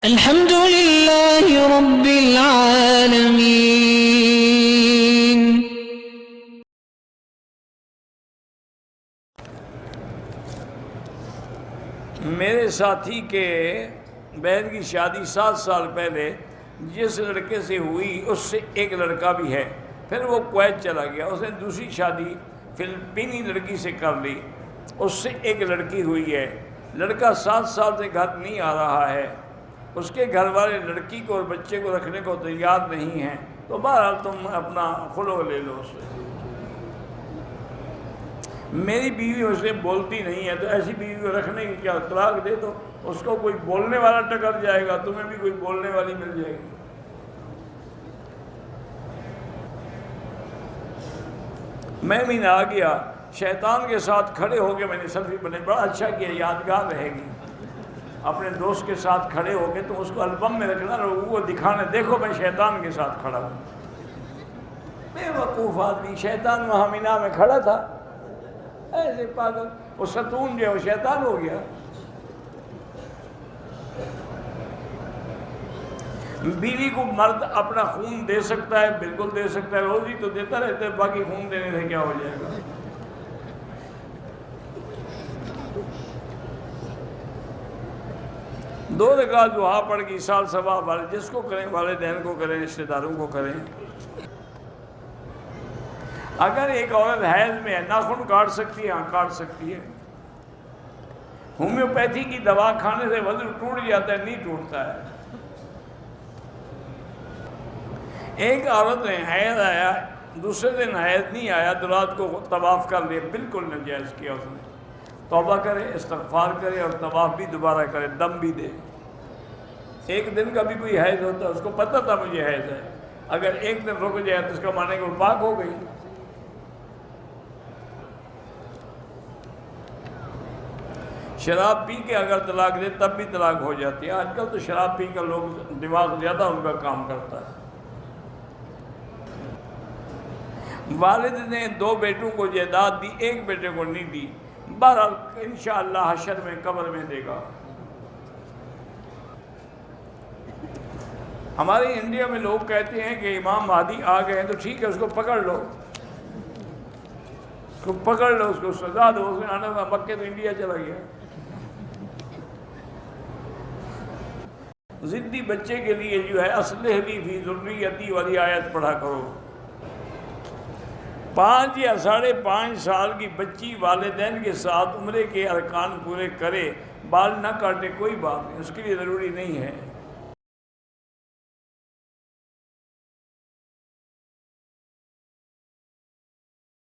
الحمد لله رب العالمين. میرے ساتھی کے بہن کی شادی 7 سال پہلے جس لڑکے سے ہوئی اس سے ایک لڑکا بھی ہے. پھر وہ کویت چلا گیا. اس نے دوسری شادی فلپینی لڑکی سے کر لی. اس سے ایک لڑکی ہوئی ہے. لڑکا 7 سال سے گھر نہیں آ رہا ہے. اس کے گھر والے لڑکی کو اور بچے کو رکھنے کو تیار نہیں ہیں. تو بہرحال تم اپنا خلو لے لو اس سے. میری بیوی مجھ سے بولتی نہیں ہے تو ایسی بیوی کو رکھنے کی کیا؟ طلاق دے دو. اس کو کوئی بولنے والا ٹکر جائے گا, تمہیں بھی کوئی بولنے والی مل جائے گی. میں بھی نہ آ گیا, شیطان کے ساتھ کھڑے ہو کے میں نے سیلفی بنے. بڑا اچھا کیا, یادگار رہے گی. اپنے دوست کے ساتھ کھڑے ہو کے تو اس کو البم میں رکھنا, لوگوں کو دکھانے, دیکھو میں شیطان کے ساتھ کھڑا ہوں. بے وقوف آدمی. شیطان وہاں مینا میں کھڑا تھا ایسے پاگل. وہ ستون جو ہے وہ شیطان ہو گیا. بیوی کو مرد اپنا خون دے سکتا ہے, بالکل دے سکتا ہے. روزی تو دیتا رہتا ہے, باقی خون دینے سے کیا ہو جائے گا. دو رکعت دعا پڑھ کے سال ثواب والے جس کو کریں, والدین کو کریں, رشتہ داروں کو کریں. اگر ایک عورت حیض میں ہے, ناخن کاٹ سکتی ہے؟ ہاں کاٹ سکتی ہے. ہومیوپیتھی کی دوا کھانے سے وضو ٹوٹ جاتا ہے؟ نہیں ٹوٹتا ہے. ایک عورت نے حیض آیا, دوسرے دن حیض نہیں آیا تو رات کو طواف کر لیا, بالکل ناجائز کیا اس نے. توبہ کرے, استغفار کرے اور طواف بھی دوبارہ کرے, دم بھی دے. ایک دن کا بھی کوئی حیض ہوتا ہے, اس کو پتہ تھا مجھے حیض ہے. اگر ایک دن رک جائے تو اس کا معنی کہ وہ پاک ہو گئی. شراب پی کے اگر طلاق دے تب بھی طلاق ہو جاتی ہے. آج کل تو شراب پی کر لوگ, دماغ زیادہ ان کا کام کرتا ہے. والد نے 2 بیٹوں کو جائیداد دی, ایک بیٹے کو نہیں دی. بہرحال انشاءاللہ حشر میں قبر میں دے گا. ہمارے انڈیا میں لوگ کہتے ہیں کہ امام مہدی آ گئے ہیں تو ٹھیک ہے, اس کو پکڑ لو, اس کو پکڑ لو, اس کو سزا دو. اس نے آنا تھا مکے تو انڈیا چلا گیا. ضدی بچے کے لیے جو ہے اصلح لی فی ذریتی والی آیت پڑھا کرو. 5 یا 5.5 سال کی بچی والدین کے ساتھ عمرے کے ارکان پورے کرے, بال نہ کاٹے, کوئی بات نہیں, اس کے لیے ضروری نہیں ہے.